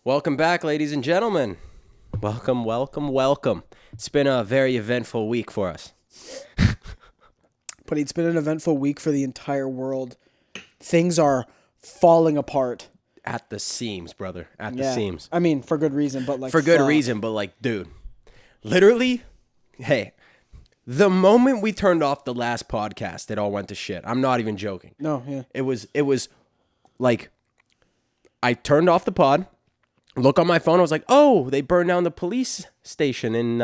Welcome back, ladies and gentlemen. Welcome. It's been a very eventful week for us. But it's been an eventful week for the entire world. Things are falling apart. At the seams, brother. At the seams. I mean, for good reason, but dude. Literally, hey, the moment we turned off the last podcast, it all went to shit. I'm not even joking. No, yeah. It was like, I turned off the pod, look on my phone, I was like, oh, they burned down the police station in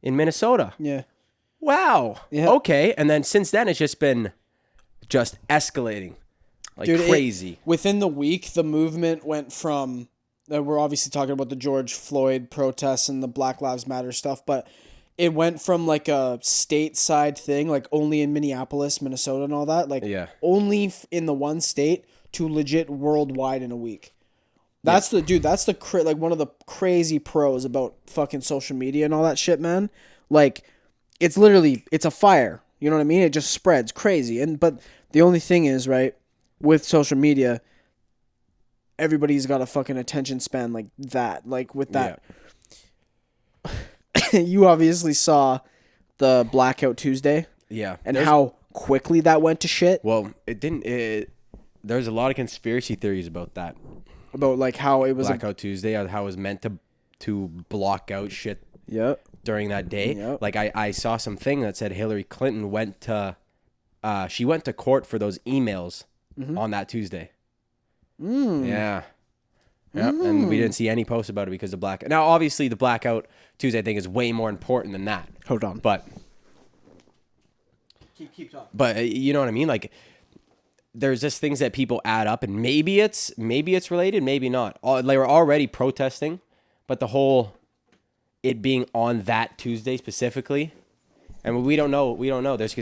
Minnesota. Yeah. Wow. Yeah. Okay. And then since then, it's just been escalating like crazy. Within the week, the movement went from, we're obviously talking about the George Floyd protests and the Black Lives Matter stuff, but it went from like a stateside thing, like only in Minneapolis, Minnesota and all that, like only in the one state to legit worldwide in a week. That's like one of the crazy pros about fucking social media and all that shit, man. Like, it's a fire. You know what I mean? It just spreads crazy. But the only thing is, right, with social media, everybody's got a fucking attention span like that. Like with that. Yeah. You obviously saw the Blackout Tuesday. Yeah. And how quickly that went to shit. Well, there's a lot of conspiracy theories about that. About like how it was Blackout Tuesday, how it was meant to block out shit. Yep. During that day. Yep. Like I saw something that said Hillary Clinton went to court for those emails on that Tuesday. Yeah. And we didn't see any posts about it because of blackout. Now, obviously, the Blackout Tuesday thing is way more important than that. Hold on. But keep talking. But you know what I mean? Like, there's just things that people add up, and maybe it's related, maybe not. They were already protesting, but the whole it being on that Tuesday specifically, and we don't know. There's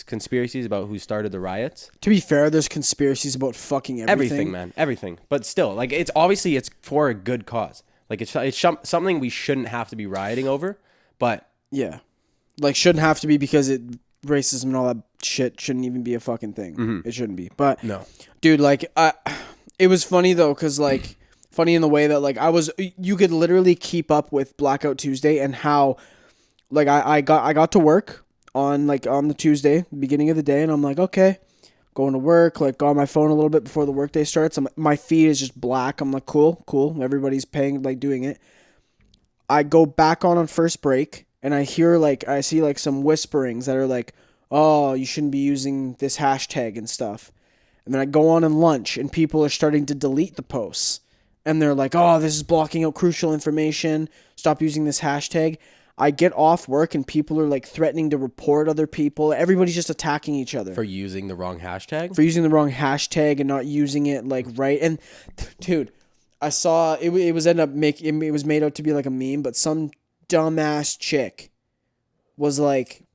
conspiracies about who started the riots. To be fair, there's conspiracies about fucking everything. Everything, man. Everything. But still, like, it's for a good cause. Like, it's something we shouldn't have to be rioting over, but... Yeah. Like, shouldn't have to be because racism and all that shit shouldn't even be a fucking thing. Mm-hmm. It shouldn't be. But, no. Dude, like, it was funny, though, because, like... Funny in the way that, like, you could literally keep up with Blackout Tuesday and how, like, I got to work on the Tuesday, beginning of the day, and I'm like, okay, going to work, like, got on my phone a little bit before the workday starts. My feed is just black. I'm like, cool, everybody's paying, like, doing it. I go back on first break, and I see, like, some whisperings that are like, oh, you shouldn't be using this hashtag and stuff. And then I go on in lunch, and people are starting to delete the posts. And they're like, oh, this is blocking out crucial information. Stop using this hashtag. I get off work and people are like threatening to report other people. Everybody's just attacking each other. For using the wrong hashtag? For using the wrong hashtag and not using it like right. And dude, I saw it was made out to be like a meme, but some dumbass chick was like,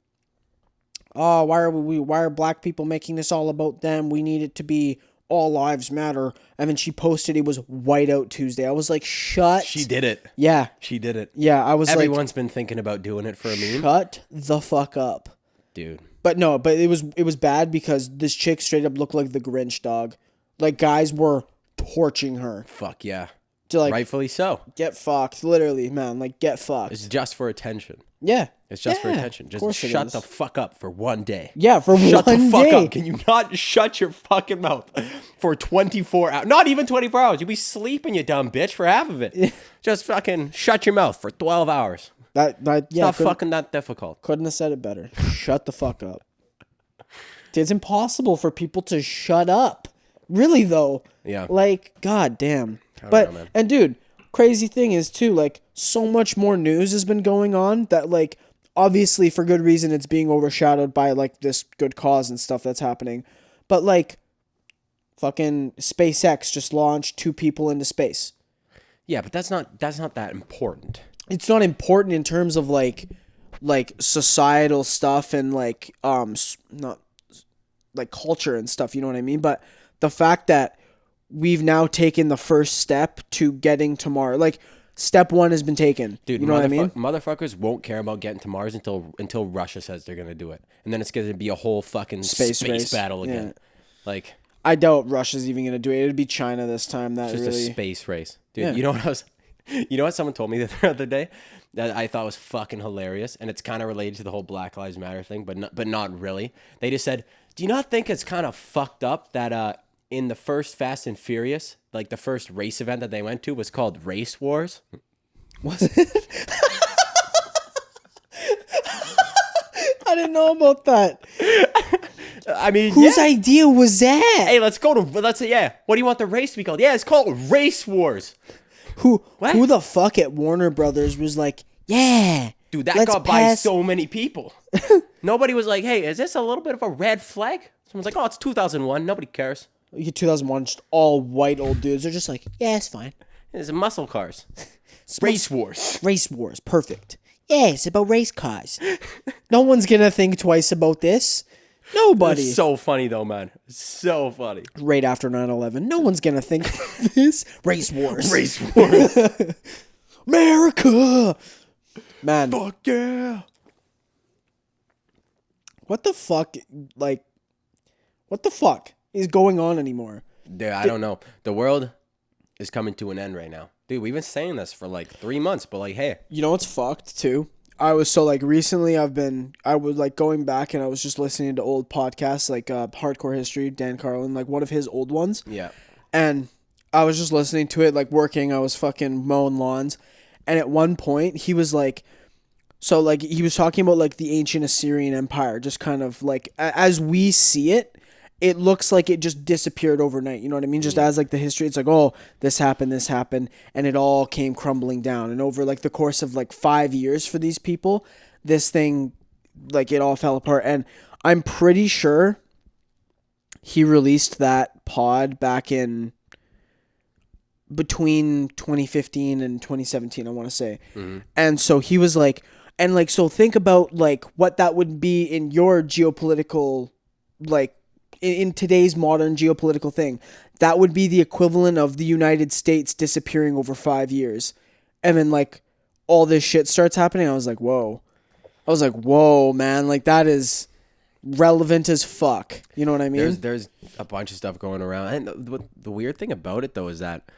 oh, why are black people making this all about them? We need it to be all lives matter. And then she posted it was Whiteout Tuesday. I was like, shut. She did it. Yeah. She did it. Yeah, I was Everyone's been thinking about doing it for a meme. Shut the fuck up. Dude. But it was bad because this chick straight up looked like the Grinch, dog. Like, guys were torching her. Fuck yeah. To like, rightfully so. Get fucked. Literally, man. Like, get fucked. It's just for attention. Yeah. It's just for attention. Just shut the fuck up for one day. Yeah, for one day. Shut the fuck up. Can you not shut your fucking mouth for 24 hours? Not even 24 hours. You'll be sleeping, you dumb bitch, for half of it. Just fucking shut your mouth for 12 hours. It's not fucking that difficult. Couldn't have said it better. Shut the fuck up. It's impossible for people to shut up. Really, though. Yeah. Like, god damn. And dude, crazy thing is, too, like, so much more news has been going on that, like, obviously, for good reason, it's being overshadowed by, like, this good cause and stuff that's happening. But, like, fucking SpaceX just launched 2 people into space. Yeah, but that's not that important. It's not important in terms of, like societal stuff and, like, not, like, culture and stuff, you know what I mean? But the fact that we've now taken the first step to getting to Mars, like, step 1 has been taken. Dude, you know what I mean? Motherfuckers won't care about getting to Mars until Russia says they're going to do it. And then it's going to be a whole fucking space battle again. Yeah. Like, I doubt Russia's even gonna do it. It'd be China this time. That Just really a space race, dude. Yeah. You know what I was? You know what someone told me the other day that I thought was fucking hilarious, and it's kind of related to the whole Black Lives Matter thing, but not really. They just said, "Do you not think it's kind of fucked up that in the first Fast and Furious, like the first race event that they went to was called Race Wars?" was it. I didn't know about that. I mean, Whose idea was that? Hey, let's say, yeah. What do you want the race to be called? Yeah, it's called Race Wars. Who What? the fuck at Warner Brothers was like, yeah, Dude, that let's got by so many people. Nobody was like, hey, is this a little bit of a red flag? Someone's like, oh, it's 2001. Nobody cares. 2001, just all white old dudes. They're just like, yeah, it's fine. It's muscle cars. Race Wars. Race Wars, perfect. Yeah, it's about race cars. No one's gonna think twice about this. Nobody. It's so funny, though, man. It's so funny. Right after 9/11, no one's gonna think this. Race Wars. Race Wars. America. Man, Fuck yeah. what the fuck? Like, what the fuck is going on anymore? Dude, I don't know. The world is coming to an end right now. Dude, we've been saying this for like 3 months, but like, hey. You know what's fucked too? I was so like recently I was like going back and I was just listening to old podcasts like Hardcore History, Dan Carlin, like one of his old ones. Yeah. And I was just listening to it like working. I was fucking mowing lawns. And at one point he was like, so like he was talking about like the ancient Assyrian Empire, just kind of like as we see it, it looks like it just disappeared overnight. You know what I mean? Just as like the history, it's like, oh, this happened, and it all came crumbling down. And over like the course of like 5 years for these people, this thing, like it all fell apart. And I'm pretty sure he released that pod back in between 2015 and 2017, I want to say. Mm-hmm. And so he was like, and like, so think about like what that would be in your geopolitical, like, in today's modern geopolitical thing. That would be the equivalent of the United States disappearing over 5 years. And then like all this shit starts happening. I was like, whoa, man. Like that is relevant as fuck. You know what I mean? There's a bunch of stuff going around. And the weird thing about it though is that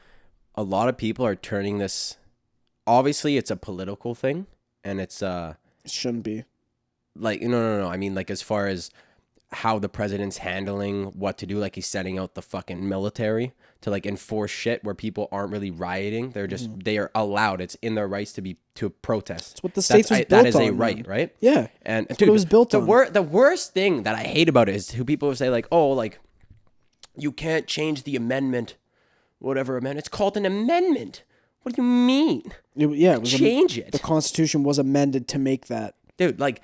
a lot of people are turning this, obviously it's a political thing and it's it shouldn't be. Like, no. I mean, like as far as how the president's handling what to do, like he's setting out the fucking military to like enforce shit where people aren't really rioting. They're just they are allowed. It's in their rights to protest. That's what the states was built on. That is a right, right? Yeah, and that's dude, what it was built on. The worst thing that I hate about it is who people say like, oh, like you can't change the amendment, whatever amendment. It's called an amendment. What do you mean? It was change it. The Constitution was amended to make that. Dude, like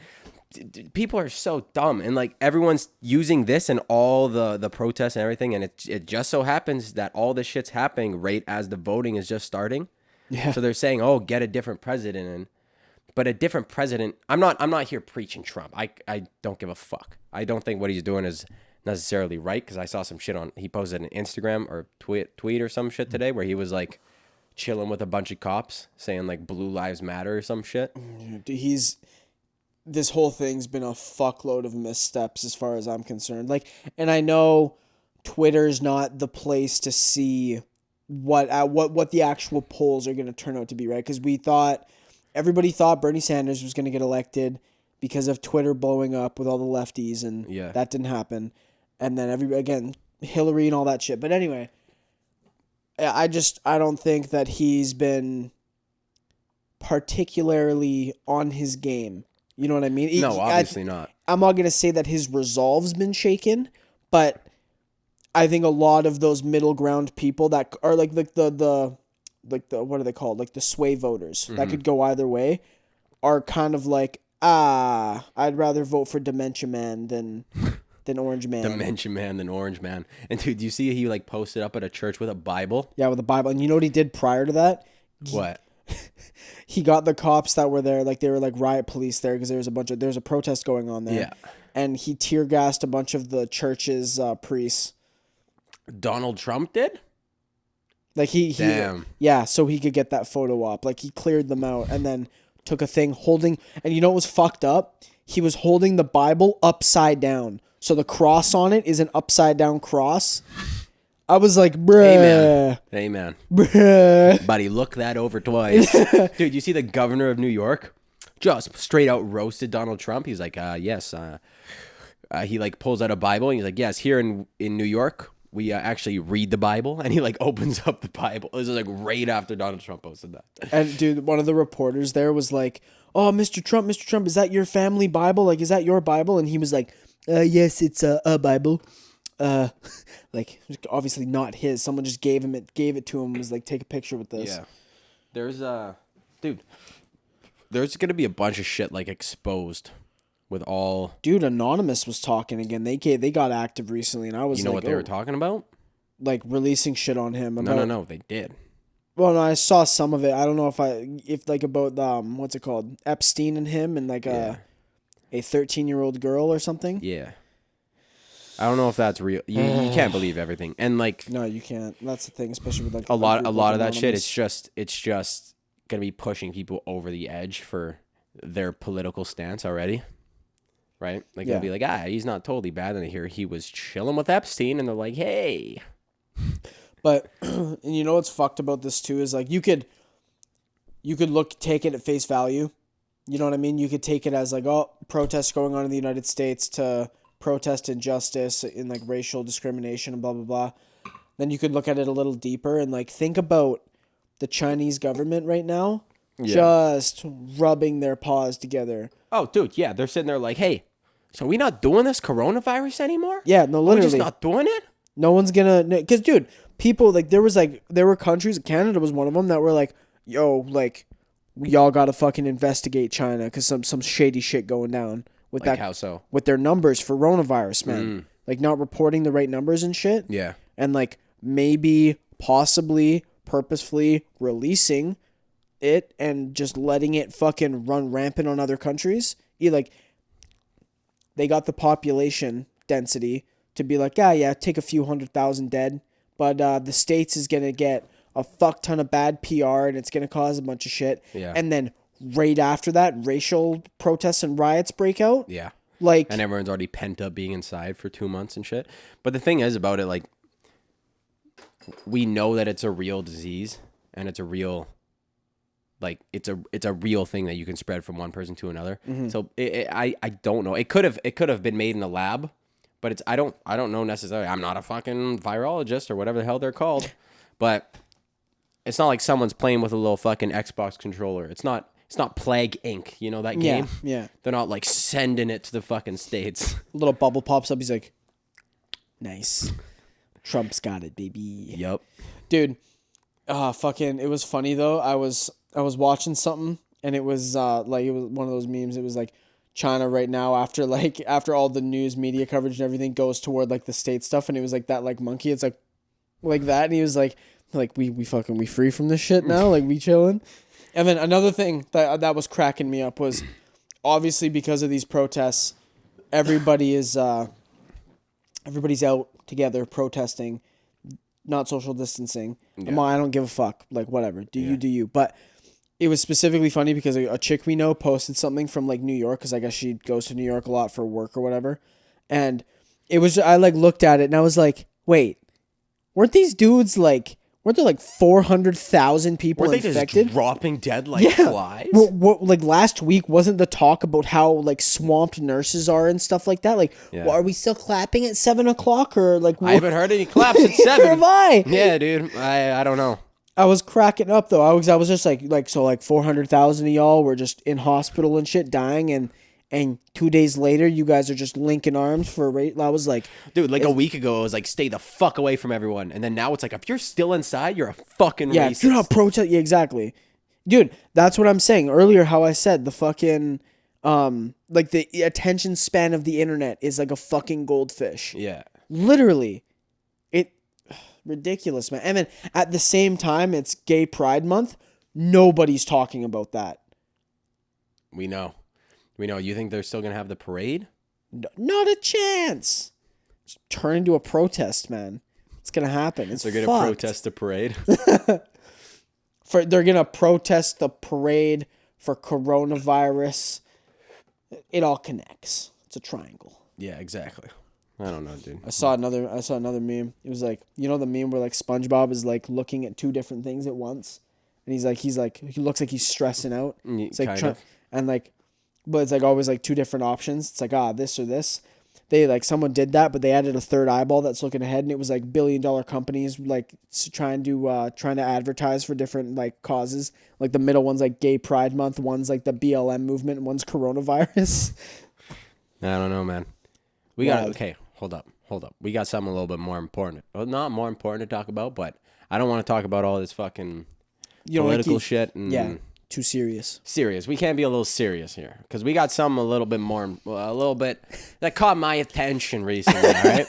people are so dumb, and like everyone's using this and all the protests and everything, and it just so happens that all this shit's happening right as the voting is just starting. Yeah. So they're saying, "Oh, get a different president," but a different president. I'm not here preaching Trump. I don't give a fuck. I don't think what he's doing is necessarily right because I saw some shit he posted an Instagram or tweet or some shit today where he was like chilling with a bunch of cops saying like Blue Lives Matter or some shit. This whole thing's been a fuckload of missteps as far as I'm concerned. Like, and I know Twitter's not the place to see what the actual polls are going to turn out to be, right? Because everybody thought Bernie Sanders was going to get elected because of Twitter blowing up with all the lefties, and that didn't happen. And then Hillary and all that shit. But anyway, I don't think that he's been particularly on his game. You know what I mean? No, obviously not. I'm not going to say that his resolve's been shaken, but I think a lot of those middle ground people that are like the what are they called? Like the sway voters that could go either way are kind of like, I'd rather vote for Dementia Man than Orange Man. Dementia Man than Orange Man. And dude, do you see he like posted up at a church with a Bible? Yeah, with a Bible. And you know what he did prior to that? What? He got the cops that were there, like they were like riot police there because there was a protest going on there. Yeah. And he tear gassed a bunch of the church's priests. Donald Trump did? Like Damn. Yeah, so he could get that photo op. Like he cleared them out and then took a thing holding, and you know what was fucked up? He was holding the Bible upside down. So the cross on it is an upside down cross. I was like, bruh. Amen. Bruh. Buddy, look that over twice. Dude, you see the governor of New York just straight out roasted Donald Trump. He's like, yes. He like pulls out a Bible and he's like, yes, here in New York, we actually read the Bible. And he like opens up the Bible. This is like right after Donald Trump posted that. And dude, one of the reporters there was like, oh, Mr. Trump, is that your family Bible? Like, is that your Bible? And he was like, yes, it's a Bible. Like, obviously not his. Someone just gave it to him. Was like, take a picture with this. Yeah. There's dude, there's gonna be a bunch of shit like exposed with all. Dude, Anonymous was talking again. They got active recently, and I was. You know what they were talking about? Like releasing shit on him. About, No, they did. Well, no, I saw some of it. I don't know if like about what's it called, Epstein and him, and like a 13-year-old girl or something. Yeah. I don't know if that's real. You can't believe everything, and like. No, you can't. That's the thing, especially with like a lot of that shit. It's just gonna be pushing people over the edge for their political stance already, right? Like it'll be like, he's not totally bad, and they hear he was chilling with Epstein, and they're like, hey. But and you know what's fucked about this too is like you could take it at face value. You know what I mean? You could take it as like, oh, protests going on in the United States to protest injustice in like racial discrimination and blah blah blah. Then you could look at it a little deeper and like think about the Chinese government right now just rubbing their paws together. Oh, dude, yeah, they're sitting there like, hey, so we not doing this coronavirus anymore? Yeah, no, literally, we're just not doing it. No one's gonna, because dude, people like there were countries, Canada was one of them, that were like, yo, like y'all gotta fucking investigate China because some shady shit going down with like how so? With their numbers for coronavirus, man. Like not reporting the right numbers and shit. Yeah. And like maybe possibly purposefully releasing it and just letting it fucking run rampant on other countries. Like they got the population density to be like, yeah, take a few 100,000 dead, but the States is gonna get a fuck ton of bad PR and it's gonna cause a bunch of shit. Yeah. And then right after that, racial protests and riots break out. Yeah. Like, and everyone's already pent up being inside for 2 months and shit. But the thing is about it, like, we know that it's a real disease and it's a real, like, it's a real thing that you can spread from one person to another. Mm-hmm. So I don't know. It could have been made in the lab, but I don't know necessarily. I'm not a fucking virologist or whatever the hell they're called, but it's not like someone's playing with a little fucking Xbox controller. It's not Plague Inc. You know that game? Yeah. They're not like sending it to the fucking States. A little bubble pops up. He's like, nice. Trump's got it, baby. Yep. Dude, fucking, it was funny though. I was watching something and it was like, it was one of those memes. It was like China right now after all the news media coverage and everything goes toward like the state stuff. And it was like that, like monkey. It's like that. And he was like we free from this shit now. Like we chilling. And then another thing that was cracking me up was obviously because of these protests, everybody's out together protesting, not social distancing. Yeah. I don't give a fuck. Like whatever. Do you. But it was specifically funny because a chick we know posted something from like New York because I guess she goes to New York a lot for work or whatever. And it was I like looked at it and I was like, wait, weren't these dudes like? Weren't there like 400,000 people infected? Were they just dropping dead like flies? What, like last week wasn't the talk about how like swamped nurses are and stuff like that? Like, are we still clapping at 7:00 or like? I haven't heard any claps at 7. Have I? Yeah, dude. I don't know. I was cracking up though. I was just like so like 400,000 of y'all were just in hospital and shit dying and 2 days later, you guys are just linking arms for a rate. I was like... Dude, like a week ago, it was like, stay the fuck away from everyone. And then now it's like, if you're still inside, you're a fucking racist. If you're not protesting... Yeah, exactly. Dude, that's what I'm saying. Earlier, how I said the fucking... like, the attention span of the internet is like a fucking goldfish. Yeah. Literally. Ridiculous, man. And then, at the same time, it's Gay Pride Month. Nobody's talking about that. We know. You think they're still going to have the parade? No, not a chance. Just turn into a protest, man. It's going to happen. They're going to protest the parade? They're going to protest the parade for coronavirus. It all connects. It's a triangle. Yeah, exactly. I don't know, dude. I saw another meme. It was like, you know the meme where like SpongeBob is like looking at two different things at once, and he looks like he's stressing out. It's like Kind of. and like, but it's like always like two different options. It's like this or this. They like someone did that, but they added a third eyeball that's looking ahead, and it was like billion-dollar companies like trying to advertise for different like causes. Like the middle one's like Gay Pride Month, one's like the BLM movement, and one's coronavirus. I don't know, man. We got okay. Hold up. We got something a little bit more important. Well, not more important to talk about, but I don't want to talk about all this fucking political shit. And too serious. Serious. We can't be a little serious here because we got something a little bit that caught my attention recently. All right.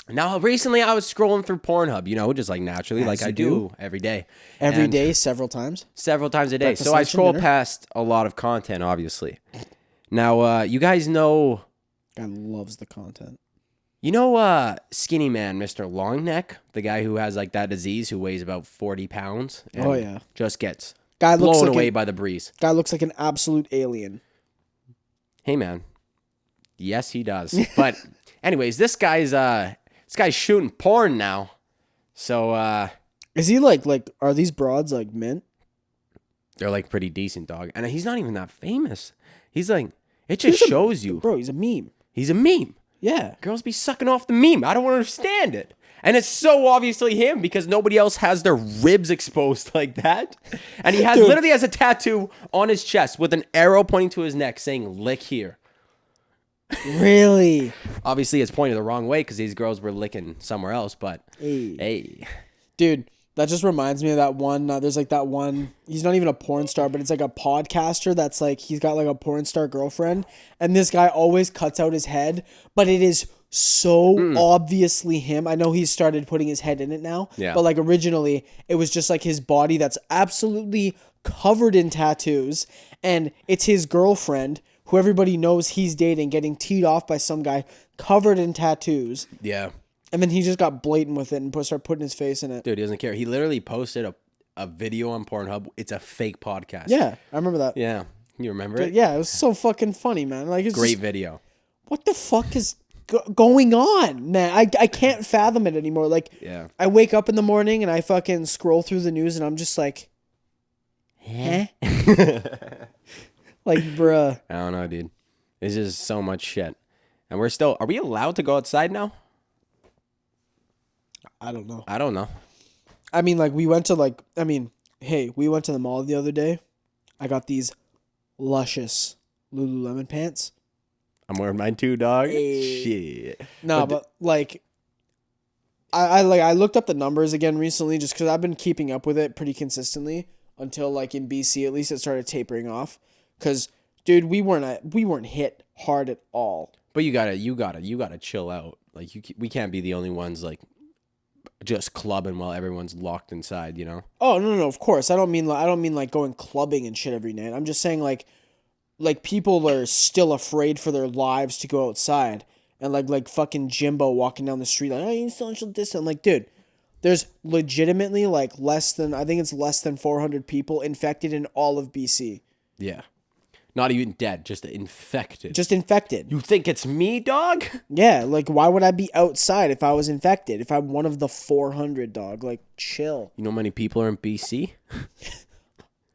Now, recently I was scrolling through Pornhub, just like naturally, As like I do every day. Every day, several times a day. Breakfast, So I lunch, and scroll dinner? past a lot of content, obviously. Now, you guys know. God loves the content. Skinny man, Mr. Longneck, the guy who has like that disease, who weighs about 40 pounds. Oh, yeah. Just gets Guy looks blown like away by the breeze. Guy looks like an absolute alien. Hey, man. Yes, he does. But anyways, this guy's shooting porn now. So, Is he like are these broads like mint? they're like pretty decent, dog. And he's not even that famous. He's like, it just shows you. Bro, he's a meme. He's a meme. Yeah. Girls be sucking off the meme. I don't understand it. And it's so obviously him because nobody else has their ribs exposed like that. And he literally has a tattoo on his chest with an arrow pointing to his neck saying, lick here. Really? Obviously, it's pointed the wrong way because these girls were licking somewhere else, but hey. Dude, that just reminds me of that one. There's like that one. He's not even a porn star, but it's like a podcaster that's like, he's got like a porn star girlfriend. And this guy always cuts out his head, but it is so obviously him. I know he's started putting his head in it now. Yeah. But like originally, it was just like his body that's absolutely covered in tattoos. And it's his girlfriend, who everybody knows he's dating, getting teed off by some guy covered in tattoos. Yeah. And then he just got blatant with it and started putting his face in it. Dude, he doesn't care. He literally posted a video on Pornhub. It's a fake podcast. Yeah, I remember that. Yeah. You remember it? Yeah, it was so fucking funny, man. Like, it's Great just, video. what the fuck is going on, man? I can't fathom it anymore. Like, Yeah. I wake up in the morning and I fucking scroll through the news and I'm just like, huh? Like, bruh. I don't know, dude. It's just so much shit. And are we allowed to go outside now? I don't know. I don't know. I mean, like, we went to the mall the other day. I got these luscious Lululemon pants. I'm wearing mine too, dog. Hey. Shit. No, but like, I looked up the numbers again recently just because I've been keeping up with it pretty consistently until like in BC at least it started tapering off. Because, dude, we weren't hit hard at all. But you gotta chill out. Like we can't be the only ones like just clubbing while everyone's locked inside. Oh no, of course. I don't mean like going clubbing and shit every night. I'm just saying like people are still afraid for their lives to go outside. And like fucking Jimbo walking down the street like, oh, you social distance. Like, dude, there's legitimately like less than 400 people infected in all of BC. Yeah. Not even dead, just infected. Just infected. You think it's me, dog? Yeah, like why would I be outside if I was infected? If I'm one of the 400, dog, like chill. You know how many people are in BC?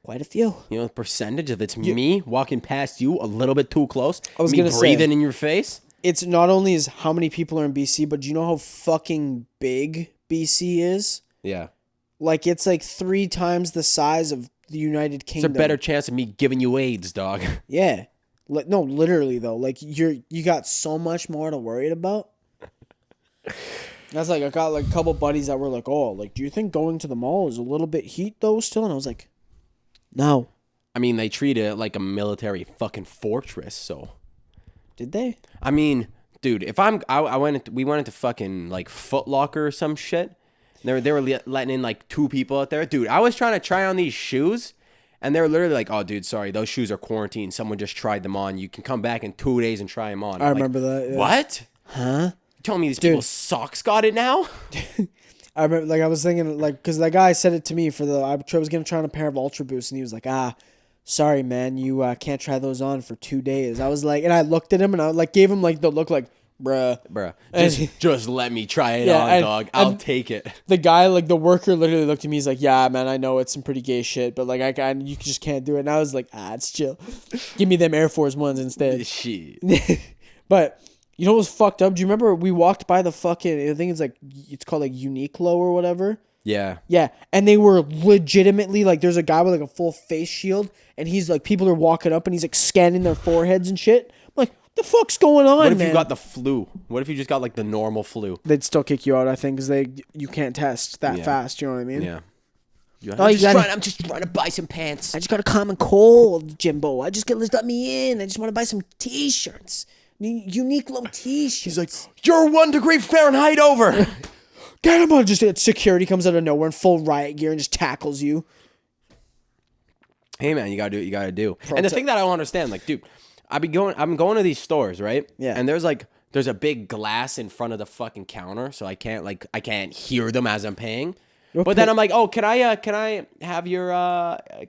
Quite a few. You know the percentage of it's me walking past you a little bit too close? I was me gonna say, breathing in your face? It's not only is how many people are in BC, but do you know how fucking big BC is? Yeah. Like it's like 3 times the size of the United Kingdom. It's a better chance of me giving you AIDS, dog. Yeah. No, literally though. Like you got so much more to worry about. That's like, I got like a couple buddies that were like, oh, like, do you think going to the mall is a little bit heat though still? And I was like, no. I mean, they treat it like a military fucking fortress, so. Did they? I mean, dude, if we went into fucking like Foot Locker or some shit. They were letting in like 2 people out there. Dude, I was trying to try on these shoes and they were literally like, oh, dude, sorry, those shoes are quarantined. Someone just tried them on. You can come back in 2 days and try them on. I remember that. Yeah. What? Huh? You telling me these people's socks got it now? I remember, like, I was thinking, like, because that guy said it to me I was going to try on a pair of Ultra Boosts and he was like, sorry, man, you can't try those on for 2 days. I was like, and I looked at him and I like gave him like the look like, Bruh. And- Just let me try it Yeah, on, and- dog. I'll and- take it. The guy, like the worker, literally looked at me. He's like, "Yeah, man, I know it's some pretty gay shit, but like, you just can't do it." And I was like, "It's chill. Give me them Air Force Ones instead." Shit. But you know what was fucked up? Do you remember we walked by the fucking? I think it's called like Uniqlo or whatever. Yeah. Yeah, and they were legitimately like, there's a guy with like a full face shield, and he's like, people are walking up, and he's like scanning their foreheads and shit. I'm like, what the fuck's going on, What if man? you got the flu? What if you just got like the normal flu? They'd still kick you out, I think, because you can't test that fast. You know what I mean? Yeah. I'm just trying to buy some pants. I just got a common cold, Jimbo. Let me in. I just want to buy some t-shirts. Uniqlo t-shirts. He's like, you're 1 degree Fahrenheit over. Get him on. Just security comes out of nowhere in full riot gear and just tackles you. Hey man, you gotta do what you gotta do. And the thing that I don't understand, like, dude, I'm going to these stores, right? Yeah. And there's a big glass in front of the fucking counter, so I can't hear them as I'm paying. But then I'm like, oh, can I have your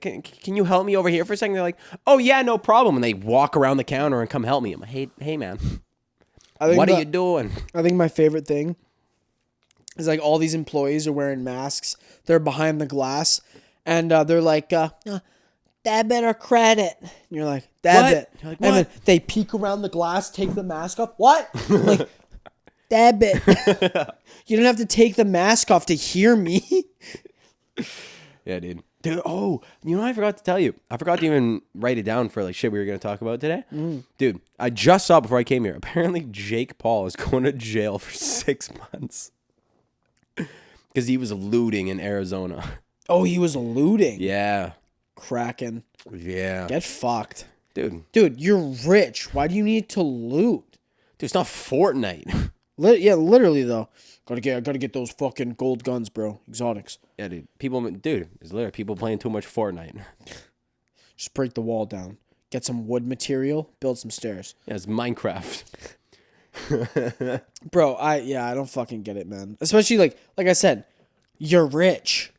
can you help me over here for a second? They're like, oh yeah, no problem. And they walk around the counter and come help me. I'm like, hey man, what are you doing? I think my favorite thing is like all these employees are wearing masks. They're behind the glass, and they're like, debit or credit. And you're like, debit. What? You're like, and what? then they peek around the glass, take the mask off. What? I'm like, debit. You don't have to take the mask off to hear me. Yeah, dude. Dude, oh, you know what I forgot to tell you? I forgot to even write it down for like shit we were going to talk about today. Dude, I just saw before I came here. Apparently Jake Paul is going to jail for 6 months. Because he was looting in Arizona. Oh, he was looting. Yeah. Kraken. Yeah. Get fucked. Dude, You're rich. Why do you need to loot? it's not Fortnite. Yeah, literally though. Gotta get those fucking gold guns, bro. Exotics. Yeah, dude. It's literally people playing too much Fortnite. Just break the wall down. Get some wood material. Build some stairs. Yeah, it's Minecraft. Bro, I don't fucking get it, man. Especially like I said, you're rich.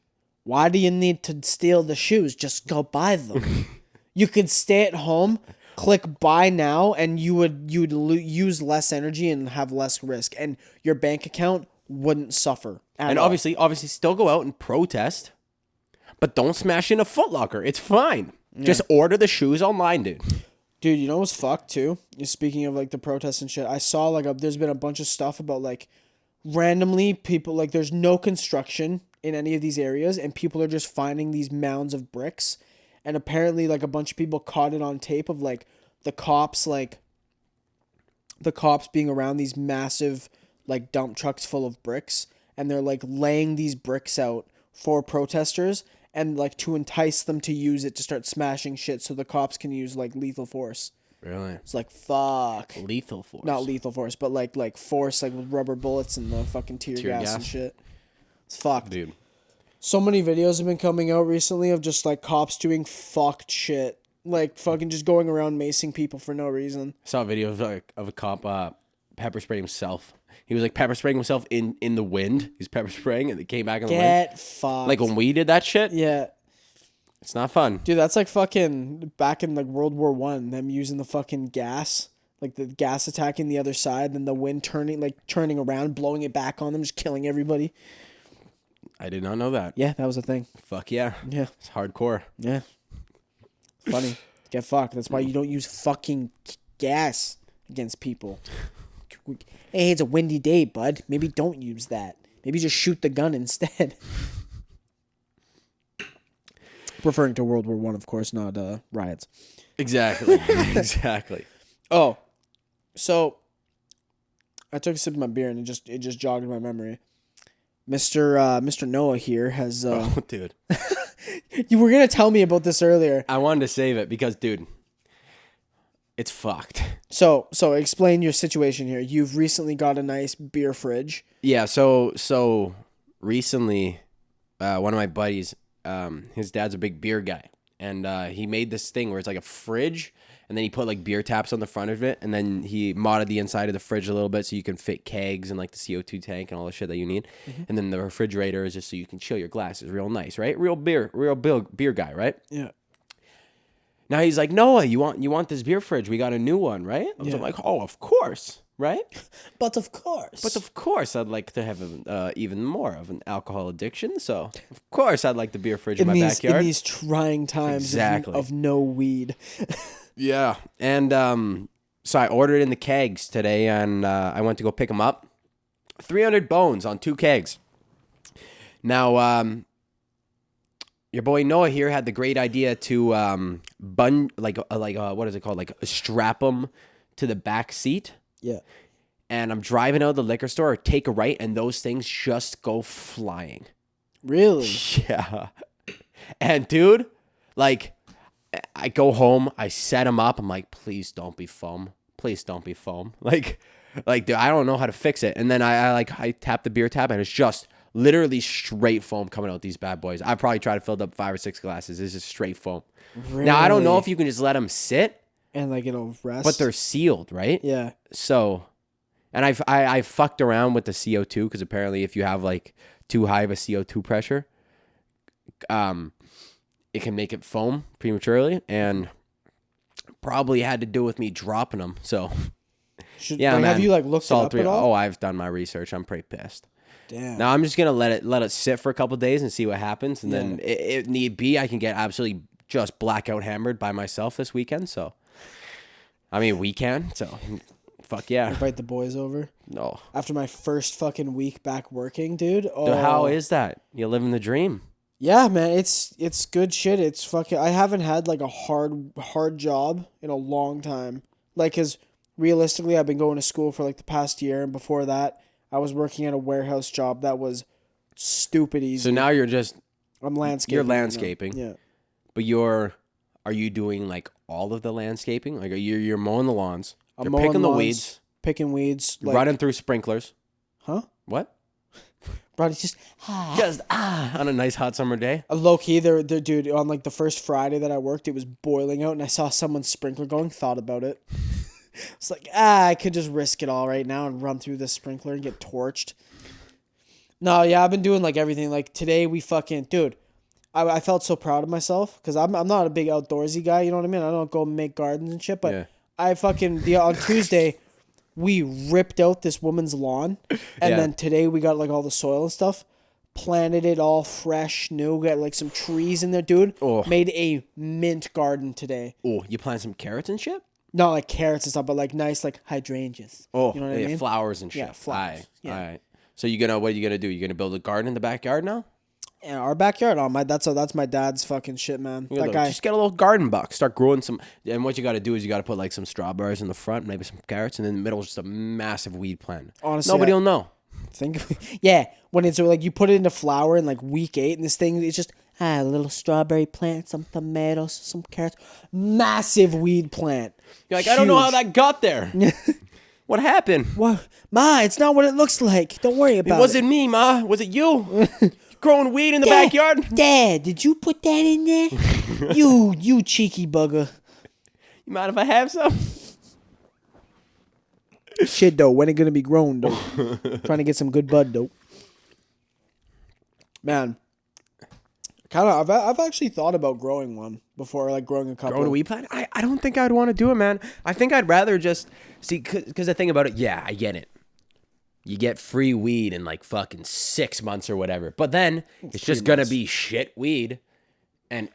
Why do you need to steal the shoes? Just go buy them. You could stay at home, click buy now, and you'd use less energy and have less risk, and your bank account wouldn't suffer. And obviously still go out and protest, but don't smash in a Foot Locker. It's fine. Yeah. Just order the shoes online, dude. Dude, you know what's fucked too? Speaking of like the protests and shit, I saw like there's been a bunch of stuff about like randomly people, like there's no construction in any of these areas and people are just finding these mounds of bricks, and apparently like a bunch of people caught it on tape of like the cops being around these massive like dump trucks full of bricks, and they're like laying these bricks out for protesters and like to entice them to use it to start smashing shit so the cops can use like lethal force. Really? It's like, fuck. Lethal force. Not lethal force, but like force, like with rubber bullets and the fucking tear gas and shit. It's fucked. Dude. So many videos have been coming out recently of just like cops doing fucked shit. Like fucking just going around macing people for no reason. I saw a video of a cop pepper spraying himself. He was like pepper spraying himself in the wind. He's pepper spraying and it came back in the wind. Get fucked. Like when we did that shit. Yeah. It's not fun. Dude, that's like fucking back in like World War I, them using the fucking gas. Like the gas attacking the other side, then the wind turning around, blowing it back on them, just killing everybody. I did not know that. Yeah, that was a thing. Fuck yeah. Yeah. It's hardcore. Yeah. Funny. Get fucked. That's why you don't use fucking gas against people. Hey, it's a windy day, bud. Maybe don't use that. Maybe just shoot the gun instead. Referring to World War I, of course, not riots. Exactly. Exactly. Oh, so I took a sip of my beer and it just jogged my memory. Mr. Noah here has. Oh, dude. You were gonna tell me about this earlier. I wanted to save it because, dude, it's fucked. So explain your situation here. You've recently got a nice beer fridge. Yeah. So recently, one of my buddies, his dad's a big beer guy, and he made this thing where it's like a fridge, and then he put like beer taps on the front of it, and then he modded the inside of the fridge a little bit so you can fit kegs and like the CO2 tank and all the shit that you need. Mm-hmm. And then the refrigerator is just so you can chill your glasses. Real nice, right? Real beer guy, right? Yeah. Now he's like, Noah, you want this beer fridge? We got a new one, right? I was like, oh, of course. right? But of course. But of course, I'd like to have even more of an alcohol addiction. So, of course, I'd like the beer fridge in my backyard. In these trying times Exactly. of no weed. Yeah. And so I ordered in the kegs today, and I went to go pick them up. 300 bones on 2 kegs. Now, your boy Noah here had the great idea to what is it called? Like strap them to the back seat. Yeah. And I'm driving out of the liquor store, take a right, and those things just go flying. Really? Yeah. And dude, like, I go home, I set them up. I'm like, please don't be foam. Please don't be foam. Like, dude, I don't know how to fix it. And then I tap the beer tap, and it's just literally straight foam coming out these bad boys. I probably tried to fill up 5 or 6 glasses. It's just straight foam. Really? Now, I don't know if you can just let them sit. And like it'll rest. But they're sealed, right? Yeah. So, and I fucked around with the CO2 because apparently if you have like too high of a CO2 pressure, it can make it foam prematurely, and probably had to do with me dropping them. So, yeah, man. Have you like looked it up at all? Oh, I've done my research. I'm pretty pissed. Damn. Now I'm just gonna let it sit for a couple of days and see what happens, and then if need be, I can get absolutely just blackout hammered by myself this weekend. So, I mean, we can. So, fuck yeah. Invite the boys over. No. After my first fucking week back working, dude. Oh. Dude, how is that? You living the dream? Yeah, man. It's good shit. It's fucking. I haven't had like a hard job in a long time. Like, cause realistically, I've been going to school for like the past year, and before that, I was working at a warehouse job that was stupid easy. So now I'm landscaping. You're landscaping. Yeah. But are you doing like all of the landscaping? Like you're mowing the lawns. You're mowing picking the lawns, weeds. Picking weeds. You're running through sprinklers. Huh? What? Bro, it's just on a nice hot summer day. Low key, there, dude. On like the first Friday that I worked, it was boiling out, and I saw someone's sprinkler going. Thought about it. It's like I could just risk it all right now and run through this sprinkler and get torched. No, yeah, I've been doing like everything. Like today, we fucking dude. I felt so proud of myself because I'm not a big outdoorsy guy. You know what I mean? I don't go make gardens and shit, but I fucking on Tuesday. We ripped out this woman's lawn, and then today we got like all the soil and stuff, planted it all fresh, new, got like some trees in there, dude. Oh. Made a mint garden today. Oh, you plant some carrots and shit? Not like carrots and stuff, but like nice like hydrangeas. Oh, you know what I mean? Flowers and shit. Yeah, flowers. All right. So what are you gonna do? You gonna build a garden in the backyard now? Yeah, our backyard. That's my dad's fucking shit, man. That guy. Just get a little garden box. Start growing some. And what you got to do is you got to put like some strawberries in the front, maybe some carrots, and in the middle is just a massive weed plant. Honestly, nobody will know. When it's like you put it into flower in like week 8, and this thing it's just a little strawberry plant, some tomatoes, some carrots, massive weed plant. You're like, huge. I don't know how that got there. What happened? What, Ma? It's not what it looks like. Don't worry about it. Wasn't me, Ma. Was it you? Growing weed in the backyard? Dad, did you put that in there? you cheeky bugger. You mind if I have some? Shit, though. When it gonna be grown, though? Trying to get some good bud, though. Man. I've actually thought about growing one before, like growing a couple. Growing a weed plant? I don't think I'd want to do it, man. I think I'd rather just... See, because the thing about it, yeah, I get it. You get free weed in like fucking 6 months or whatever. But then it's just going to be shit weed. And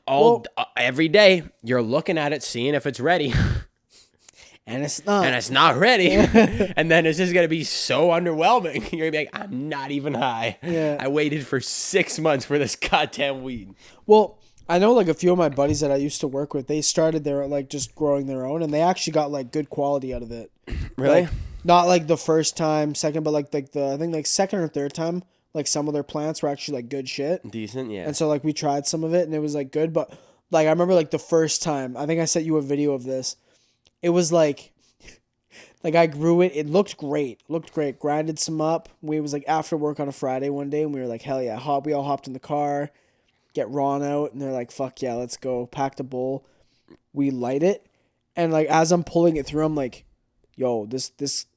every day you're looking at it, seeing if it's ready. And it's not. And it's not ready. And then it's just going to be so underwhelming. You're going to be like, I'm not even high. Yeah. I waited for 6 months for this goddamn weed. Well, I know like a few of my buddies that I used to work with, they started their like just growing their own, and they actually got like good quality out of it. Really? Like, not like the first time, second, but like the I think like second or third time, like some of their plants were actually like good shit. Decent, yeah. And so like we tried some of it and it was like good, but like I remember like the first time, I think I sent you a video of this. It was like I grew it. It looked great. Grinded some up. We was like after work on a Friday one day, and we were like, hell yeah, we all hopped in the car, get Ron out, and they're like, fuck yeah, let's go. Packed a bowl. We light it, and like as I'm pulling it through, I'm like, yo, this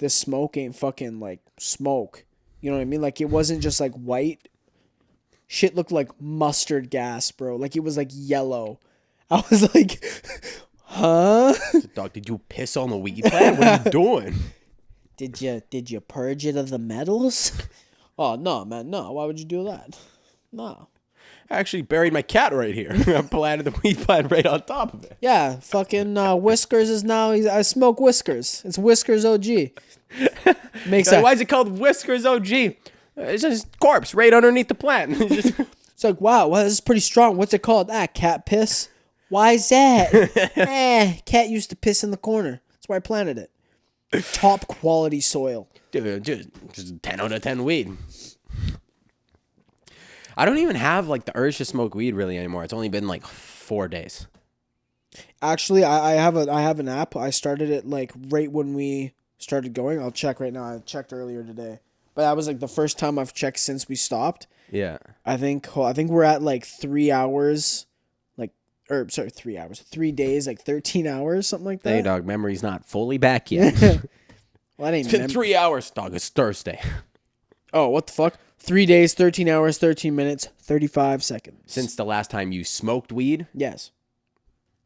smoke ain't fucking like smoke. You know what I mean? Like it wasn't just like white. Shit looked like mustard gas, bro. Like it was like yellow. I was like, huh? Dog, did you piss on the weed plant? What are you doing? Did you purge it of the metals? Oh no, man, no. Why would you do that? No. I actually buried my cat right here. I planted the weed plant right on top of it. Yeah, fucking Whiskers is now. I smoke Whiskers. It's Whiskers OG. Makes Like, why is it called Whiskers OG? It's just corpse right underneath the plant. It's like, wow, this is pretty strong. What's it called? Cat piss. Why is that? Cat used to piss in the corner. That's why I planted it. Top quality soil. Dude, just 10 out of 10 weed. I don't even have like the urge to smoke weed really anymore. It's only been like 4 days. Actually, I have an app. I started it like right when we started going. I'll check right now. I checked earlier today, but that was like the first time I've checked since we stopped. Yeah. I think we're at like 3 hours, 3 hours, 3 days, like 13 hours, something like that. Hey, dog, memory's not fully back yet. Well, that ain't It's been 3 hours, dog. It's Thursday. Oh, what the fuck? 3 days, 13 hours, 13 minutes, 35 seconds. Since the last time you smoked weed? Yes.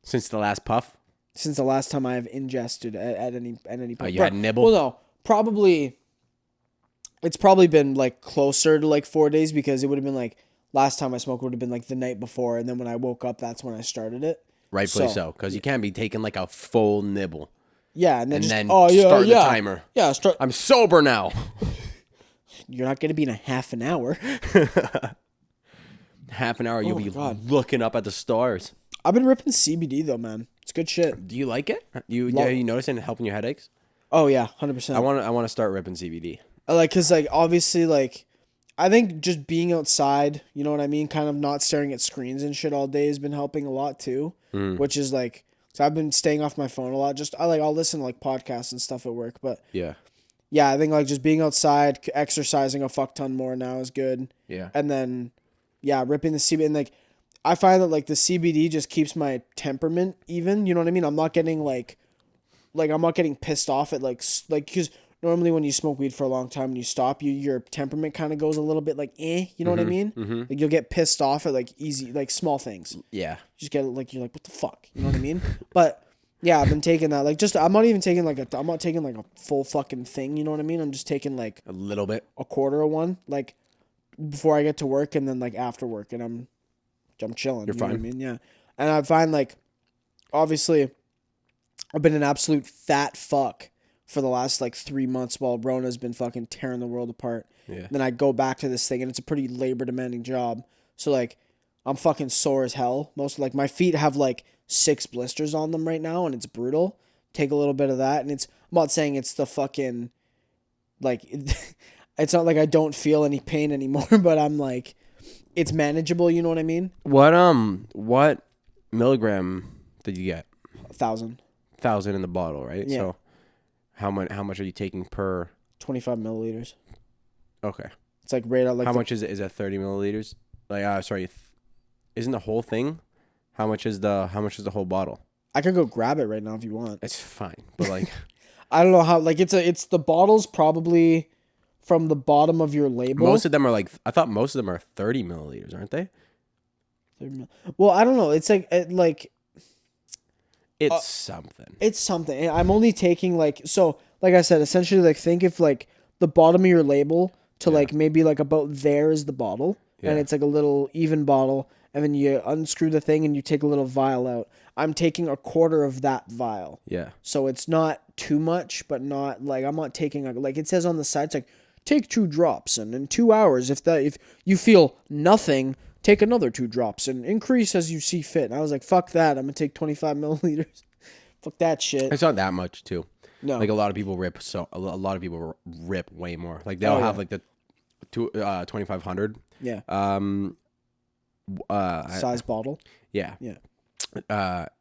Since the last puff? Since the last time I have ingested at any point. Oh, you had nibble? Well, no. Probably. It's probably been like closer to like 4 days because it would have been like last time I smoked would have been like the night before, and then when I woke up, that's when I started it. Rightfully so, because you can't be taking like a full nibble. Yeah, and then start the timer. Yeah, start. I'm sober now. You're not gonna be in a half an hour. Half an hour, you'll be looking up at the stars. I've been ripping CBD though, man. It's good shit. Do you like it? You notice it helping your headaches? Oh yeah, 100%. I want to start ripping CBD. Cause like obviously like, I think just being outside, you know what I mean, kind of not staring at screens and shit all day has been helping a lot too. Which is like, so I've been staying off my phone a lot. Just I'll listen to like podcasts and stuff at work, but yeah, I think like just being outside, exercising a fuck ton more now is good. Yeah, and then ripping the CBD, and like I find that like the CBD just keeps my temperament even. You know what I mean? I'm not getting like I'm not getting pissed off at like because normally when you smoke weed for a long time and you stop, your temperament kind of goes a little bit like you know what I mean? Like you'll get pissed off at like easy like small things. Yeah, you just get like you're like what the fuck, you know what I mean? But yeah, I've been taking that like I'm not taking like a full fucking thing. You know what I mean? I'm just taking like a little bit, a quarter of one, like before I get to work and then like after work, and I'm chilling. You're fine. Know what I mean? Yeah, and I find like obviously I've been an absolute fat fuck for the last like 3 months while Rona's been fucking tearing the world apart. Yeah. Then I go back to this thing and it's a pretty labor demanding job. So like I'm fucking sore as hell. Like my feet have like 6 blisters on them right now and it's brutal. Take a little bit of that and I'm not saying it's the fucking like it's not like I don't feel any pain anymore, but I'm like it's manageable, you know what I mean? What milligram did you get? 1,000. 1,000 in the bottle, right? Yeah. So how much are you taking per? 25 milliliters. Okay. It's like right out like how much is it? Is that 30 milliliters? Like sorry, isn't the whole thing? How much is the whole bottle? I could go grab it right now if you want. It's fine, but like I don't know how like it's the bottle's probably from the bottom of your label. Most of them are like I thought most of them are 30 milliliters, aren't they? Well, I don't know. It's like it's something. It's something. I'm only taking like I said, essentially like think if like the bottom of your label to like maybe like about there is the bottle and it's like a little even bottle and then you unscrew the thing and you take a little vial out. I'm taking a quarter of that vial. Yeah. So it's not too much, but not like I'm not taking like it says on the side, it's like take 2 drops and in 2 hours if you feel nothing, take another 2 drops and increase as you see fit. And I was like, fuck that. I'm gonna take 25 milliliters. Fuck that shit. It's not that much too. No. Like a lot of people rip rip way more. Like they'll have like the 2,500. Yeah. Size bottle. Yeah. Yeah.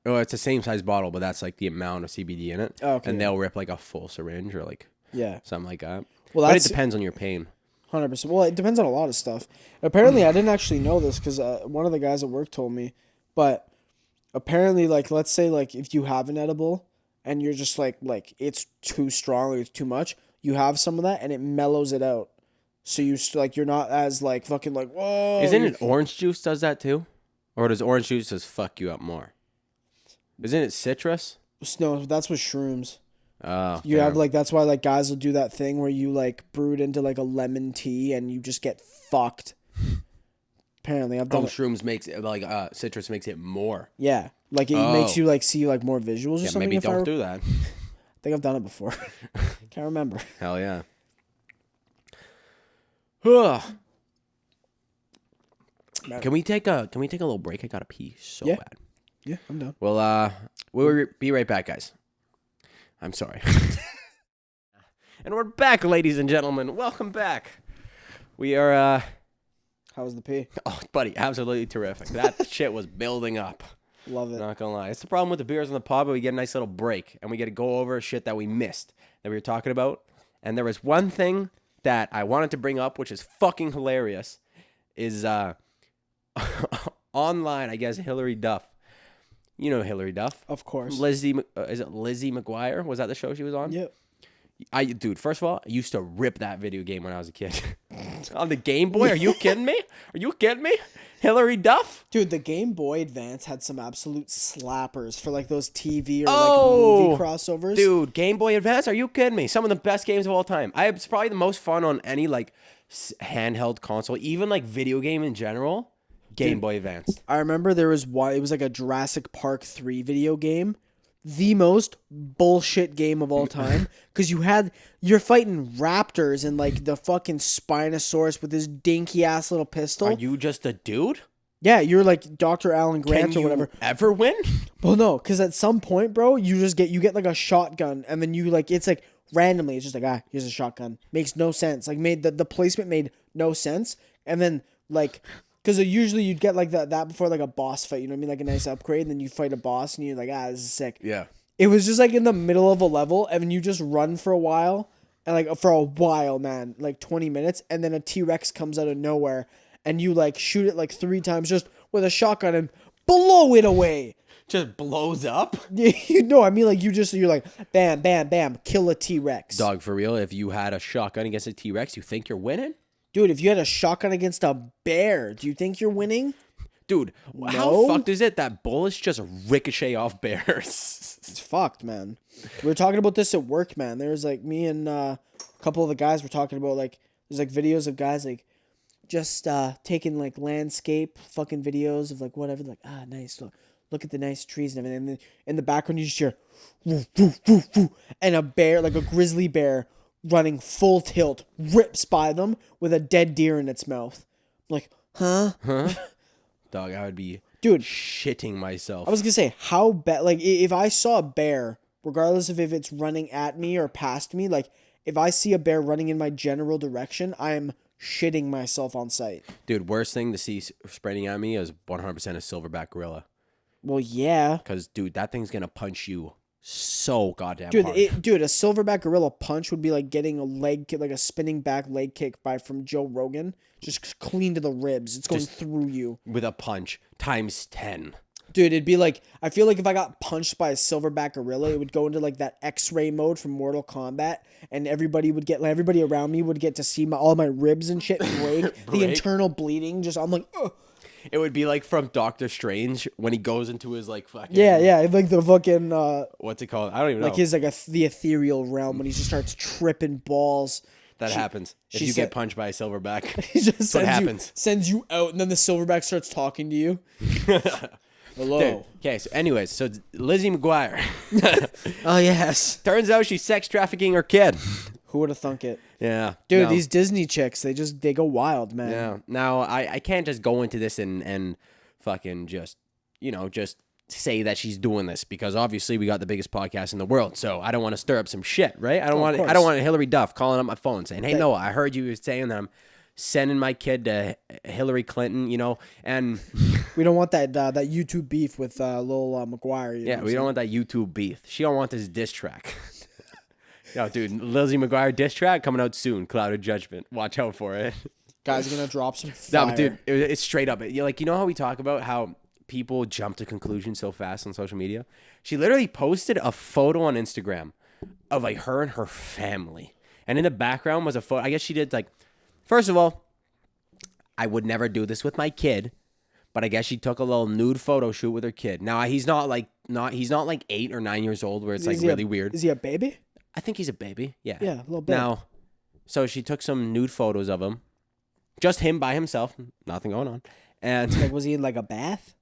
It's the same size bottle, but that's like the amount of CBD in it. Okay. And they'll rip like a full syringe or like something like that. Well, but it depends on your pain. 100%. Well, it depends on a lot of stuff. Apparently, I didn't actually know this because one of the guys at work told me. But apparently, like, let's say, like, if you have an edible and you're just like it's too strong, like, it's too much, you have some of that and it mellows it out. So you're not as like fucking like whoa. Isn't it orange juice does that too, or does orange juice just fuck you up more? Isn't it citrus? No, that's with shrooms. You have like, that's why like guys will do that thing where you like brew it into like a lemon tea and you just get fucked. Apparently, I've done. Shrooms makes it like citrus makes it more. Yeah, like it makes you like see like more visuals or something. Maybe don't do that. I think I've done it before. Can't remember. Hell yeah. Can we take a little break? I gotta pee so bad. Yeah, I'm done. Well, we'll be right back, guys. I'm sorry. And we're back, ladies and gentlemen. Welcome back. We are. How was the pee? Oh, buddy, absolutely terrific. That shit was building up. Love it. Not gonna lie. It's the problem with the beers on the pod, but we get a nice little break, and we get to go over shit that we missed that we were talking about. And there was one thing that I wanted to bring up, which is fucking hilarious, is online, I guess, Hillary Duff. You know Hillary Duff. Of course. Is it Lizzie McGuire? Was that the show she was on? Yep. Dude, first of all, I used to rip that video game when I was a kid. On the Game Boy? Are you kidding me? Are you kidding me? Hillary Duff? Dude, the Game Boy Advance had some absolute slappers for like those TV or like movie crossovers. Dude, Game Boy Advance? Are you kidding me? Some of the best games of all time. It's probably the most fun on any like handheld console, even like video game in general. Game Boy Advance. I remember there was one, it was like a Jurassic Park 3 video game. The most bullshit game of all time. Because you're fighting raptors and like the fucking Spinosaurus with his dinky ass little pistol. Are you just a dude? Yeah, you're like Dr. Alan Grant or whatever. Ever win? Well, no, because at some point, bro, you get like a shotgun and then you like, it's like randomly, it's just like, here's a shotgun. Makes no sense. Like the placement made no sense. And then like... Because usually you'd get like that before like a boss fight, you know what I mean? Like a nice upgrade, and then you fight a boss, and you're like, this is sick. Yeah. It was just like in the middle of a level, and then you just run for a while, and like for a while, man, like 20 minutes, and then a T-Rex comes out of nowhere, and you like shoot it like 3 times just with a shotgun and blow it away. Just blows up? You know, I mean, like you're like, bam, bam, bam, kill a T-Rex. Dog, for real, if you had a shotgun against a T-Rex, you think you're winning? Dude, if you had a shotgun against a bear, do you think you're winning? Dude, how fucked is it that bullets just ricochet off bears? It's fucked, man. We were talking about this at work, man. There's like me and a couple of the guys were talking about like, there's like videos of guys like just taking like landscape fucking videos of like whatever, like, nice, look at the nice trees and everything. And then in the background you just hear, woo, woo, woo, woo, and a bear, like a grizzly bear, running full tilt, rips by them with a dead deer in its mouth. I'm like, huh? Dog, I would be shitting myself. I was gonna say, how bad, like, if I saw a bear, regardless of if it's running at me or past me, like, if I see a bear running in my general direction, I am shitting myself on sight. Dude, worst thing to see spreading at me is 100% a silverback gorilla. Well, yeah. Because, dude, that thing's gonna punch you so goddamn hard. Dude, a silverback gorilla punch would be like getting a leg kick, like a spinning back leg kick from Joe Rogan, just clean to the ribs. It's going through you with a punch times 10. Dude, it'd be like, I feel like if I got punched by a silverback gorilla, it would go into like that X-ray mode from Mortal Kombat, and everybody around me would get to see all my ribs and shit break. The internal bleeding. I'm like, ugh. It would be like from Doctor Strange when he goes into his like fucking... Yeah, like the fucking... what's it called? I don't even know. Like his the ethereal realm when he just starts tripping balls. That happens. If you get punched by a silverback, that's what happens. Sends you out, and then the silverback starts talking to you. Hello. Dude, okay, so anyways, so Lizzie McGuire. Oh, yes. Turns out she's sex trafficking her kid. Who would have thunk it? Yeah. Dude, these Disney chicks, they go wild, man. Yeah. Now, I can't just go into this and fucking just say that she's doing this, because obviously we got the biggest podcast in the world, so I don't want to stir up some shit, right? I don't want Hillary Duff calling up my phone saying, "Hey, Noah, I heard you saying that I'm sending my kid to Hillary Clinton," and we don't want that YouTube beef with Lil McGuire. Yeah, we don't want that YouTube beef. She don't want this diss track. Yo, dude, Lizzie McGuire diss track coming out soon. Clouded Judgement. Watch out for it. Guys are gonna drop some fire. No, but dude, it's straight up. You know how we talk about how people jump to conclusions so fast on social media? She literally posted a photo on Instagram of like her and her family, and in the background was a photo. I guess she did like. First of all, I would never do this with my kid, but I guess she took a little nude photo shoot with her kid. Now he's not like 8 or 9 years old, where it's like really weird. Is he a baby? I think he's a baby. Yeah. Yeah, a little bit. Now, so she took some nude photos of him. Just him by himself. Nothing going on. And Like, was he in like a bath?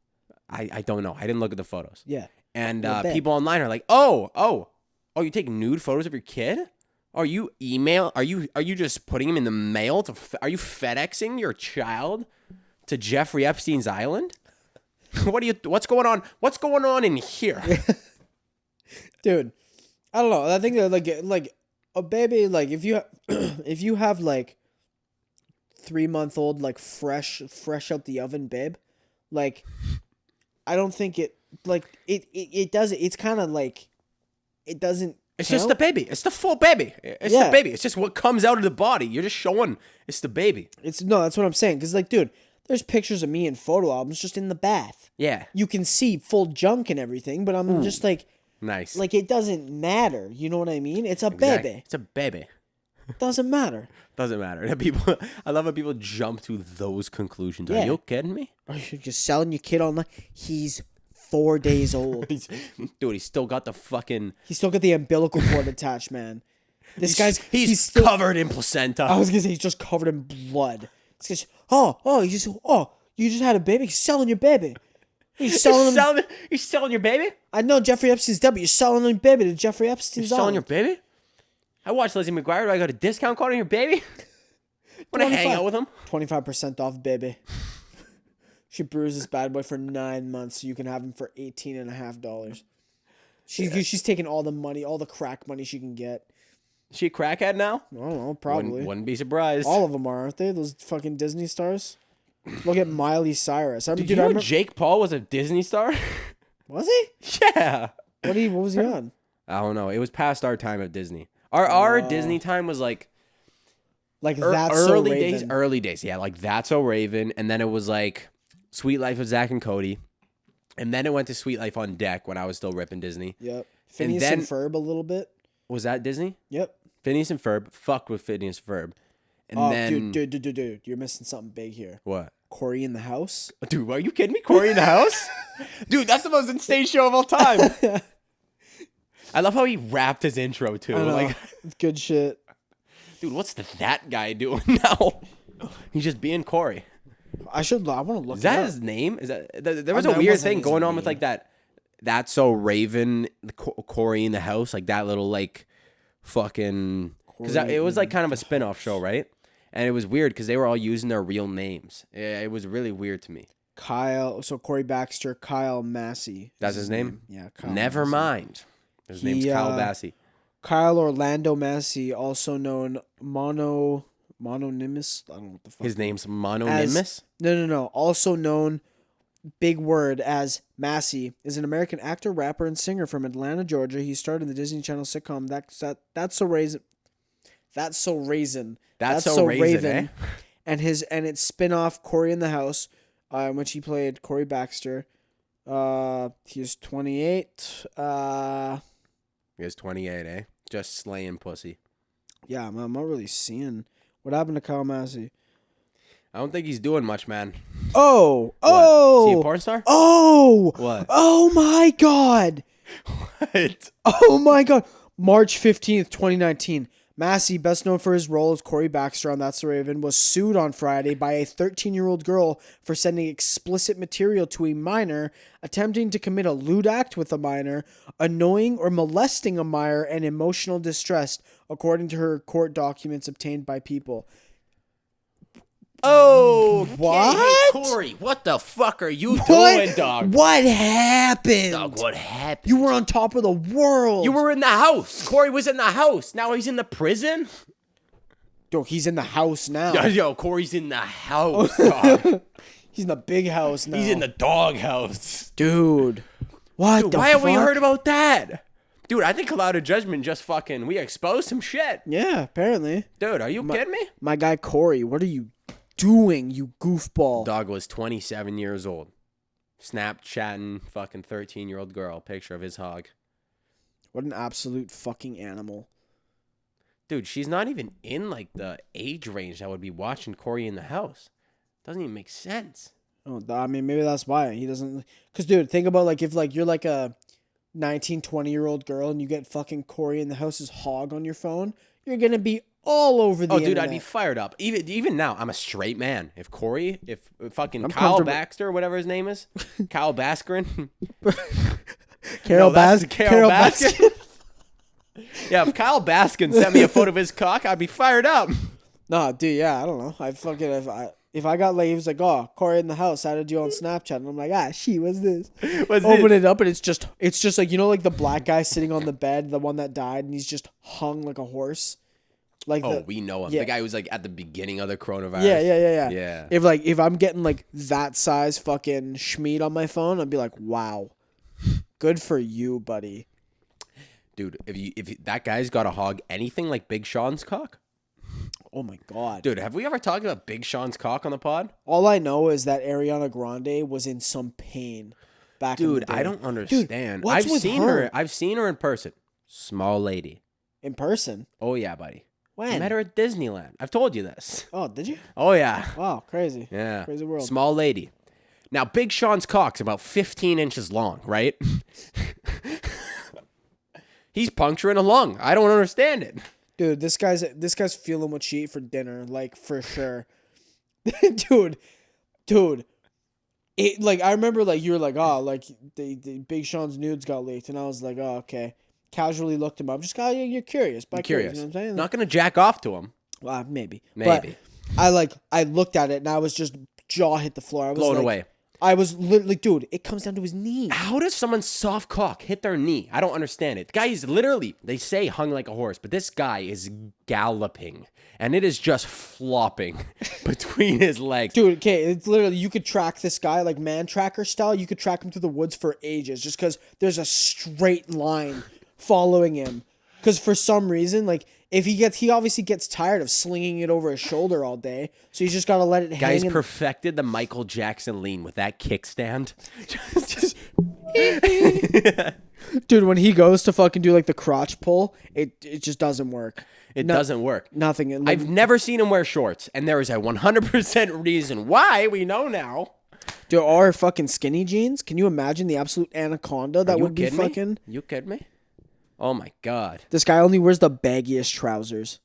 I don't know. I didn't look at the photos. Yeah. And Little bit. people online are like, oh, you take nude photos of your kid? Are you just putting him in the mail? Are you FedExing your child to Jeffrey Epstein's island? What's going on? What's going on in here? Dude, I don't know. I think that like a baby, like if you if you have like 3-month-old like fresh out the oven babe, like I don't think it does. It's kind of like it doesn't. It's just the baby. It's the full baby. It's the baby. It's just what comes out of the body. You're just showing it's the baby. That's what I'm saying. Because like, dude, there's pictures of me in photo albums just in the bath. Yeah. You can see full junk and everything, but I'm just like, nice. Like it doesn't matter. You know what I mean? It's a baby. It's a baby. It doesn't matter. Doesn't matter. I love how people jump to those conclusions. Yeah. Are you kidding me? Are you just selling your kid online? He's 4 days old. Dude, he's still got the fucking... He's still got the umbilical cord attached, man. He's still covered in placenta. I was gonna say he's just covered in blood. It's just, you just had a baby. He's selling your baby. He's selling him. You're selling your baby? I know Jeffrey Epstein's dead, but you're selling your baby to Jeffrey Epstein's. You're selling your baby? I watched Lizzie McGuire. Do I got a discount code on your baby? Want to hang out with him? 25% off, baby. She brews this bad boy for 9 months, so you can have him for $18.50. She's taking all the money, all the crack money she can get. Is she a crackhead now? I don't know, probably. Wouldn't be surprised. All of them are, aren't they? Those fucking Disney stars. Look at Miley Cyrus. Did you know Jake Paul was a Disney star? Was he? Yeah. What was he on? I don't know. It was past our time of Disney. Our Disney time was like That's early So days. Raven. Early days, yeah. Like That's So Raven, and then it was like Sweet Life of Zach and Cody, and then it went to Sweet Life on Deck when I was still ripping Disney. Yep. Phineas and Ferb a little bit. Was that Disney? Yep. Phineas and Ferb. Fuck with Phineas and Ferb. And then dude, you're missing something big here. What? Cory in the House. Dude, are you kidding me? Cory in the House? Dude, that's the most insane show of all time. I love how he rapped his intro too. Like, good shit. Dude, what's that guy doing now? He's just being Cory. I want to look. Is that his name? Is that there was a weird thing going on with like that? That's So Raven, Cory in the House, like that little like fucking because it was like kind of a spin-off show, right? And it was weird because they were all using their real names. It was really weird to me. Cory Baxter, Kyle Massey. That's his name? Yeah. Kyle Never Massey. mind. His name's Kyle Massey. Kyle Orlando Massey, also known Mononymus. I don't know what the fuck. His name's Mononymus? No. Also known, big word, as Massey, is an American actor, rapper, and singer from Atlanta, Georgia. He starred in the Disney Channel sitcom That's So Raisin. That's So Raisin. That's So Raven. Eh? And its spin-off Cory in the House, in which he played Cory Baxter. He's 28. He's 28, eh? Just slaying pussy. Yeah, I'm not really seeing what happened to Kyle Massey. I don't think he's doing much, man. Oh! Is he a porn star? Oh! What? Oh my God! What? Oh my God! March 15th, 2019. Massey, best known for his role as Cory Baxter on That's So Raven, was sued on Friday by a 13-year-old girl for sending explicit material to a minor, attempting to commit a lewd act with a minor, annoying or molesting a minor, and emotional distress, according to her court documents obtained by People. Oh, what? Hey, Cory, what the fuck are you doing, dog? What happened? Dog, what happened? You were on top of the world. You were in the house. Cory was in the house. Now he's in the prison? Yo, he's in the house now. Yo, Cory's in the house, dog. He's in the big house now. He's in the dog house. Dude. What Dude, the why fuck? haven't we heard about that? Dude, I think Clouded Judgement just fucking... We exposed some shit. Yeah, apparently. Dude, are you kidding me? My guy Cory, what are you doing, you goofball? Dog was 27 years old. Snapchatting fucking 13-year-old girl. Picture of his hog. What an absolute fucking animal. Dude, she's not even in like the age range that would be watching Cory in the House. Doesn't even make sense. Oh, I mean, maybe that's why he doesn't. Because, dude, think about like if like you're like a 19, 20-year-old girl and you get fucking Cory in the House's hog on your phone, you're going to be all over the internet. Dude, I'd be fired up. Even now, I'm a straight man. If fucking I'm Kyle comfortable- Baxter, whatever his name is, Kyle Baskerin. Carol Baskin. Yeah, if Kyle Baskin sent me a photo of his cock, I'd be fired up. Nah, dude, yeah, I don't know. I fucking if I got like, he was like, oh, Cory in the House added you on Snapchat, and I'm like, what's this? Open it up, and it's just like, you know, like the black guy sitting on the bed, the one that died, and he's just hung like a horse. Like, we know him. Yeah. The guy who's like at the beginning of the coronavirus. Yeah. If I'm getting like that size fucking schmeat on my phone, I'd be like, wow, good for you, buddy. Dude, if that guy's got to hog anything like Big Sean's cock. Oh my god. Dude, have we ever talked about Big Sean's cock on the pod? All I know is that Ariana Grande was in some pain back in the day. I don't understand. Dude, what's with her? I've seen her in person. Small lady. In person? Oh yeah, buddy. When? I met her at Disneyland. I've told you this. Oh, did you? Oh yeah. Wow, crazy. Yeah. Crazy world. Small lady. Now, Big Sean's cock's about 15 inches long, right? He's puncturing a lung. I don't understand it. Dude, this guy's feeling what she ate for dinner, like, for sure. dude. It, like, I remember, like, you were like, oh, like, the Big Sean's nudes got leaked, and I was like, oh, okay. Casually looked him up. Just got, you're curious. I'm curious. You know what I'm saying? Not going to jack off to him. Maybe. Maybe. But I looked at it, and I was just jaw hit the floor. I was Blown like, away. I was literally, dude, it comes down to his knee. How does someone's soft cock hit their knee? I don't understand it. The guy is literally, they say hung like a horse, but this guy is galloping, and it is just flopping between his legs. Dude, okay, it's literally, you could track this guy, like man tracker style. You could track him through the woods for ages just because there's a straight line following him. Because for some reason, like, if he obviously gets tired of slinging it over his shoulder all day, so he's just got to let it hang. Guy's perfected the Michael Jackson lean with that kickstand. Dude, when he goes to fucking do like the crotch pull, it just doesn't work. It doesn't work. Nothing. I've never seen him wear shorts, and there is a 100% reason why. We know now. Dude, or fucking skinny jeans. Can you imagine the absolute anaconda that would be fucking? You kidding me? Oh my god. This guy only wears the baggiest trousers.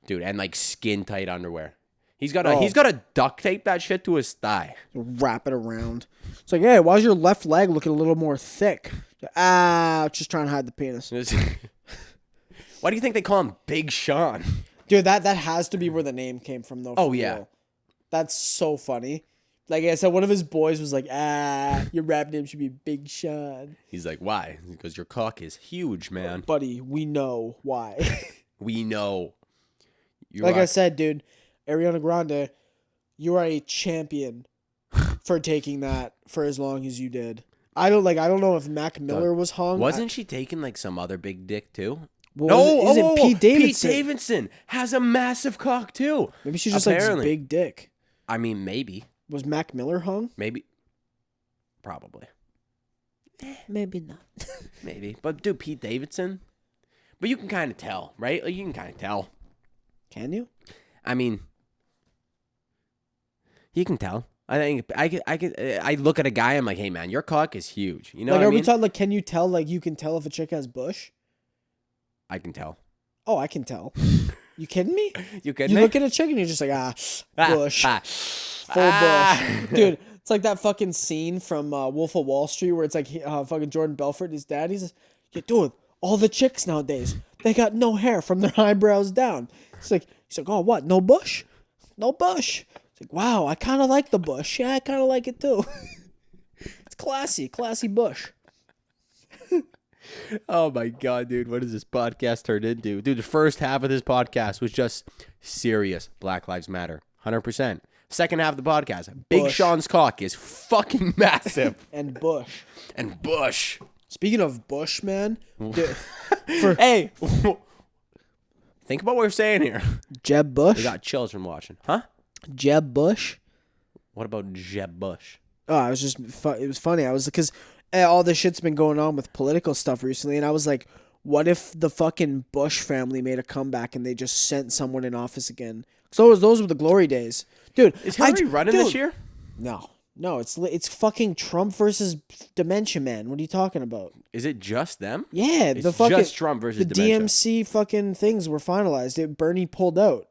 Dude, and like skin tight underwear. He's got to duct tape that shit to his thigh. Wrap it around. It's like, hey, why's your left leg looking a little more thick? Just trying to hide the penis. Why do you think they call him Big Sean? Dude, that has to be where the name came from, though. Oh, yeah. Real. That's so funny. Like I said, one of his boys was like, your rap name should be Big Sean. He's like, why? Because your cock is huge, man. Buddy, we know why. We know. I said, dude, Ariana Grande, you are a champion for taking that for as long as you did. I don't know if Mac Miller was hung. Wasn't she taking like some other big dick too? Is it Pete Davidson? Pete Davidson has a massive cock too. Maybe she's just like this big dick. I mean, maybe. Was Mac Miller hung? Maybe. Probably. Maybe not. Maybe. But dude, Pete Davidson. But you can kind of tell, right? Like you can kind of tell. Can you? I mean, you can tell. I think I look at a guy, I'm like, hey man, your cock is huge. You know like, what I are mean? we talking like, can you tell, like you can tell if a chick has bush? I can tell. Oh, I can tell. You kidding me? You kidding me? You look at a chick and you're just like, bush. Full bush. Dude, it's like that fucking scene from Wolf of Wall Street where it's like fucking Jordan Belfort, his dad. He's like, dude, all the chicks nowadays, they got no hair from their eyebrows down. He's like, oh, what? No bush? No bush. It's like, wow, I kind of like the bush. Yeah, I kind of like it too. It's classy bush. Oh my god, dude, what does this podcast turn into? Dude, the first half of this podcast was just serious Black Lives Matter. 100%. Second half of the podcast, Big Sean's cock is fucking massive. And bush. And bush. Speaking of bush, man. Hey. Think about what we're saying here. Jeb Bush? We got children watching. Huh? Jeb Bush? What about Jeb Bush? Oh, it was just it was funny. I was because all this shit's been going on with political stuff recently, and I was like, what if the fucking Bush family made a comeback and they just sent someone in office again? So those were the glory days. Dude, is Hillary running this year? No. No, it's fucking Trump versus Dementia Man. What are you talking about? Is it just them? Yeah, It's the fucking just Trump versus the dementia. DMC fucking things were finalized. Bernie pulled out.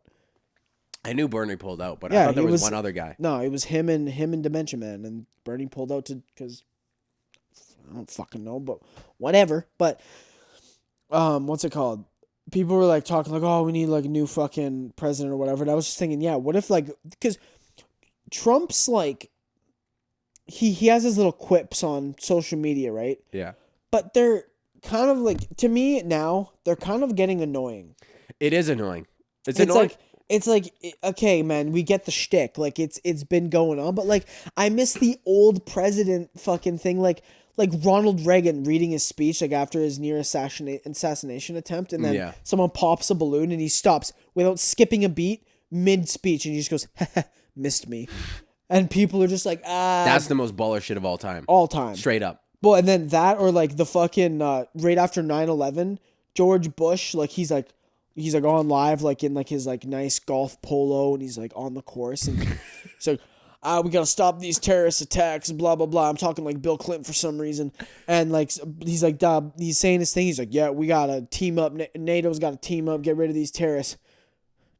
I knew Bernie pulled out, but Yeah, I thought there he was was- one other guy. No, it was him and Dementia Man, and Bernie pulled out because I don't fucking know, but whatever. But what's it called? People were like talking like, oh, we need like a new fucking president or whatever. And I was just thinking, yeah, what if like because Trump's like he has his little quips on social media, right? Yeah. But they're kind of like, to me now, they're kind of getting annoying. It is annoying. It's It's annoying. like okay, man, we get the shtick. Like it's been going on, but like I miss the old president fucking thing, like Ronald Reagan reading his speech like after his near assassination attempt, and then Yeah. someone pops a balloon and he stops without skipping a beat mid speech, and he just goes, "Missed me," and people are just like, That's the most baller shit of all time. all time. Straight up. Well, and then that, or like the fucking right after 9/11, George Bush, like he's like on live, like in like his like nice golf polo, and he's like on the course, and he's like, we gotta stop these terrorist attacks, blah blah blah. I'm talking like Bill Clinton for some reason, and like he's like, he's saying his thing. He's like, yeah, we gotta team up. NATO's gotta team up, get rid of these terrorists.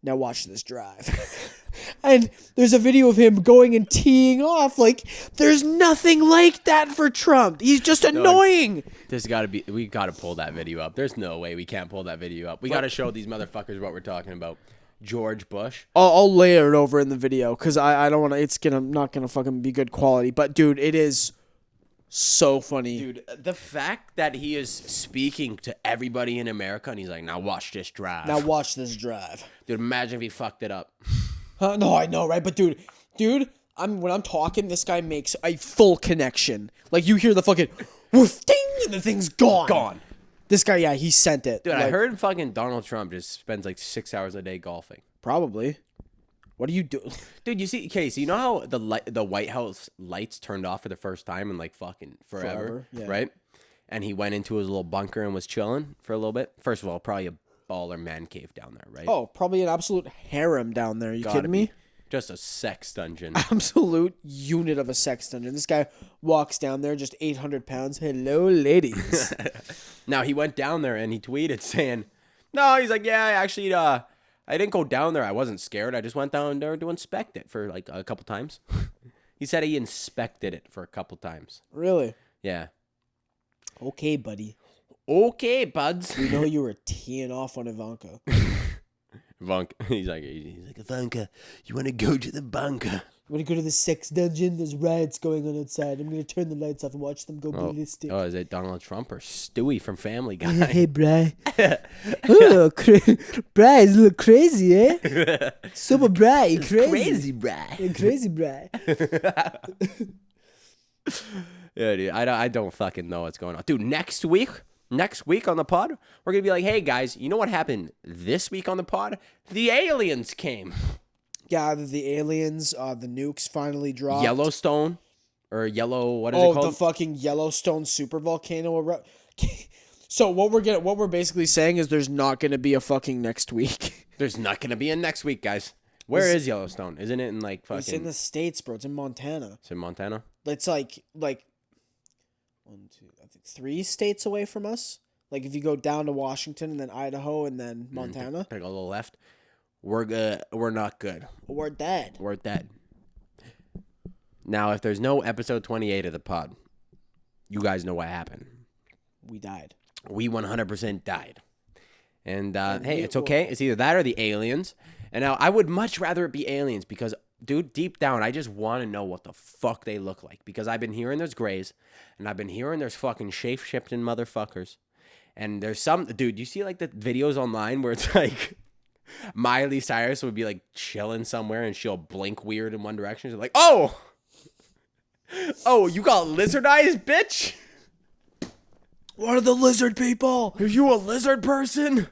Now watch this drive. And there's a video of him going and teeing off. Like, there's nothing like that for Trump. He's just annoying. We gotta pull that video up. There's no way we can't pull that video up. We gotta show these motherfuckers what we're talking about. George Bush. I'll layer it over in the video because I don't want to. It's not gonna fucking be good quality. But dude, it is so funny. Dude, the fact that he is speaking to everybody in America and he's like, now watch this drive. Now watch this drive. Dude, imagine if he fucked it up. No, I know, right? But dude, when I'm talking, this guy makes a full connection. Like you hear the fucking woof ding, and the thing's gone. Gone. This guy, yeah, he sent it. Dude, like, I heard fucking Donald Trump just spends like 6 hours a day golfing. Probably. What do you do? Dude, you see, Casey, you know how the White House lights turned off for the first time in like fucking forever. Yeah. Right? And he went into his little bunker and was chilling for a little bit. First of all, probably a baller man cave down there, right? Oh, probably an absolute harem down there. You kidding me? Just a sex dungeon. Absolute unit of a sex dungeon. This guy walks down there, just 800 pounds. Hello, ladies. Now, he went down there and he tweeted saying, no, he's like, yeah, actually, I didn't go down there. I wasn't scared. I just went down there to inspect it for like a couple times. He said he inspected it for a couple times. Really? Yeah. Okay, buddy. Okay, buds. We know you were teeing off on Ivanka. He's like, Ivanka, you want to go to the bunker? You want to go to the sex dungeon? There's riots going on outside. I'm going to turn the lights off and watch them go ballistic. Oh, is it Donald Trump or Stewie from Family Guy? Hey, Bri. Oh, Bri is a little crazy, eh? Super Bri, crazy. Bri. Crazy Bri. Yeah, dude, I don't fucking know what's going on. Dude, next week on the pod, we're going to be like, hey, guys, you know what happened this week on the pod? The aliens came. Yeah, the aliens, the nukes finally dropped. Yellowstone, or what is it called? Oh, the fucking Yellowstone super volcano. So what we're basically saying is there's not going to be a fucking next week. There's not going to be a next week, guys. Where is Yellowstone? Isn't it in like fucking... It's in the States, bro. It's in Montana. It's in Montana? It's like 1, 2, I think 3 states away from us. Like if you go down to Washington and then Idaho and then Montana. Take a little left. We're good. We're not good. We're dead. We're dead. Now, if there's no episode 28 of the pod, you guys know what happened. We died. We 100% died. And hey, it's okay. It's either that or the aliens. And now I would much rather it be aliens because, dude, deep down, I just want to know what the fuck they look like. Because I've been hearing there's grays, and I've been hearing there's fucking shape-shifting motherfuckers. And there's some, dude, you see like the videos online where it's like Miley Cyrus would be like chilling somewhere and she'll blink weird in one direction. She's like, oh, you got lizard eyes, bitch? What are the lizard people? Are you a lizard person?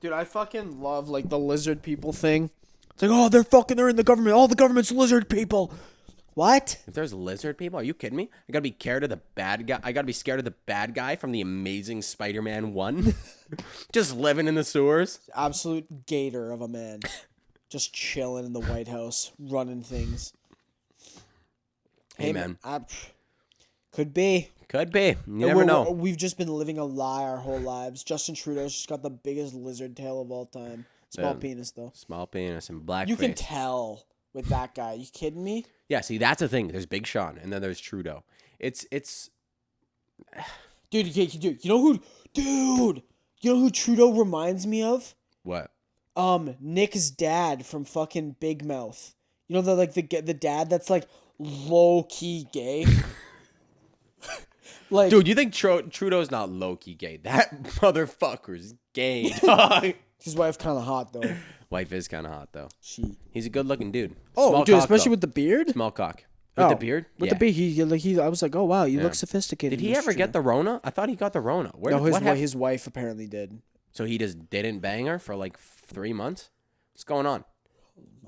Dude, I fucking love like the lizard people thing. It's like, oh, they're in the government. All the government's lizard people. What? If there's lizard people, are you kidding me? I gotta be scared of the bad guy. I gotta be scared of the bad guy from the Amazing Spider-Man 1. Just living in the sewers. Absolute gator of a man. Just chilling in the White House, running things. Hey, man. Could be. Could be. You never know. We've just been living a lie our whole lives. Justin Trudeau's just got the biggest lizard tail of all time. Small penis, though. Small penis and blackface. You can tell with that guy. You kidding me? Yeah, see, that's the thing. There's Big Sean, and then there's Trudeau. It's... Dude, you know who Trudeau reminds me of? What? Nick's dad from fucking Big Mouth. You know the dad that's like low key gay. Like, dude, you think Trudeau's not low key gay? That motherfucker's gay, dog. His wife kind of hot though. Wife is kind of hot though. He's a good looking dude. Oh, Small dude, cock, especially though. with the beard. Small cock. With the beard? With the beard, I was like, oh wow, you look sophisticated. Did he ever get the Rona? I thought he got the Rona. His wife apparently did. So he just didn't bang her for like 3 months? What's going on?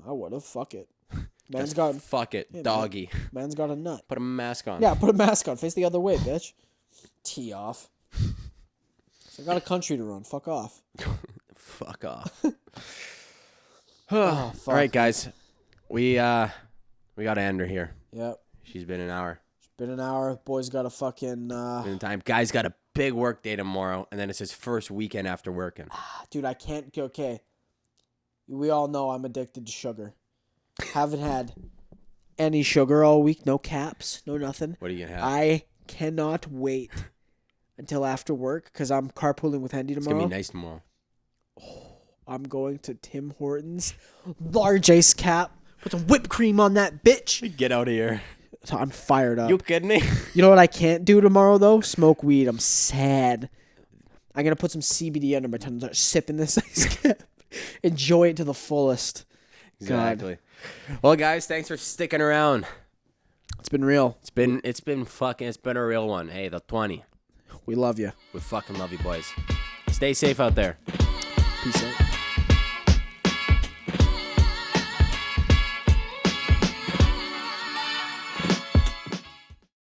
I would have. Fuck it. Fuck it, doggy. Man's got a nut. Put a mask on. Yeah, put a mask on. Face the other way, bitch. Tee off. I got a country to run. Fuck off. Fuck off. Oh, fuck. All right, guys. We got to end her here. Yep. She's been an hour. Boys got a fucking... time. Guy's got a big work day tomorrow, and then it's his first weekend after working. Dude, I can't... Okay. We all know I'm addicted to sugar. Haven't had any sugar all week. No caps. No nothing. What are you going to have? I cannot wait until after work because I'm carpooling with Hendy tomorrow. It's going to be nice tomorrow. I'm going to Tim Hortons. Large ice cap. Put some whipped cream on that bitch. Get out of here. So I'm fired up. You kidding me? You know what I can't do tomorrow, though? Smoke weed. I'm sad. I'm going to put some CBD under my tongue and start sipping this ice cap. Enjoy it to the fullest. Exactly. God. Well, guys, thanks for sticking around. It's been real. It's been a real one. Hey, the 20. We love you. We fucking love you, boys. Stay safe out there. Peace out.